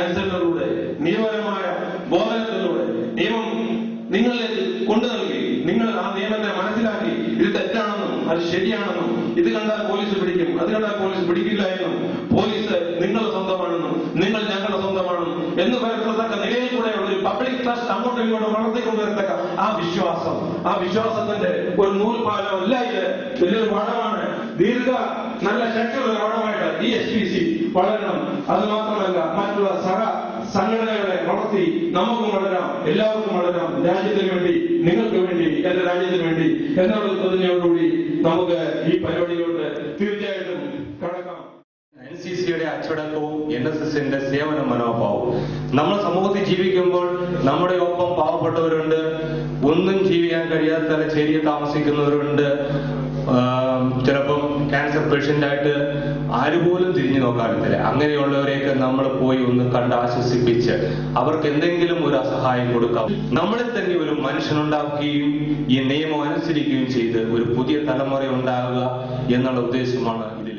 കൺസൾട്ടിലൂടെ നിയമപരമായ ബോധനത്തിലൂടെ നിയമം നിങ്ങളിലേക്ക് കൊണ്ടു നൽകി നിങ്ങൾ ആ നിയമത്തെ മനസ്സിലാക്കി ഇത് തെറ്റാണെന്നും അത് ശരിയാണെന്നും ഇത് കണ്ടാൽ പോലീസ് പിടിക്കും അത് കണ്ടാൽ പോലീസ് പിടിക്കില്ല എന്നും പോലീസ് നിങ്ങളുടെ സ്വന്തമാണെന്നും നിങ്ങൾ ഞങ്ങളുടെ സ്വന്തമാണെന്നും എന്ന് പറയത്തക്ക നിലയിൽ കൂടെയുള്ള ഒരു പബ്ലിക് ട്രസ്റ്റ് അങ്ങോട്ടും ഇങ്ങോട്ടും വളർത്തിക്കൊണ്ടുവരത്തക്ക ആ വിശ്വാസത്തിന്റെ ഒരു നൂൽപാലമല്ല ഇത്. വലിയൊരു പാഠമാണ്. നല്ല ശക്തിയുള്ള പാഠമായിട്ട് ഈ SPC വളരണം. അത് മാത്രമല്ല മറ്റുള്ള സംഘടനകളെ വളർത്തി നമുക്കും വളരാം, എല്ലാവർക്കും വളരാം. രാജ്യത്തിന് വേണ്ടി, നിങ്ങൾക്ക് വേണ്ടി, എന്റെ രാജ്യത്തിന് വേണ്ടി എന്നുള്ള പ്രതിജ്ഞയോടുകൂടി നമുക്ക് ഈ പരിപാടിയോട് തീർച്ചയായിട്ടും കടക്കാം. NCCയുടെ അച്ചടക്കവും NSSന്റെ സേവന മനോഭാവവും. നമ്മൾ സമൂഹത്തിൽ ജീവിക്കുമ്പോൾ നമ്മുടെ ഒപ്പം പാവപ്പെട്ടവരുണ്ട്, ഒന്നും ജീവിക്കാൻ കഴിയാത്ത തലശ്ശേരിയിൽ താമസിക്കുന്നവരുണ്ട്, ചിലപ്പം ക്യാൻസർ പേഷ്യന്റ് ആയിട്ട് ആരുപോലും തിരിഞ്ഞു നോക്കാറില്ല. അങ്ങനെയുള്ളവരെയൊക്കെ നമ്മൾ പോയി ഒന്ന് കണ്ട് ആശ്വസിപ്പിച്ച് അവർക്ക് എന്തെങ്കിലും ഒരു സഹായം കൊടുക്കാം. നമ്മളെ തന്നെ ഒരു മനുഷ്യനുണ്ടാക്കുകയും ഈ നിയമം അനുസരിക്കുകയും ചെയ്ത് ഒരു പുതിയ തലമുറ ഉണ്ടാകുക എന്നുള്ള ഉദ്ദേശമാണ് ഇതിൽ.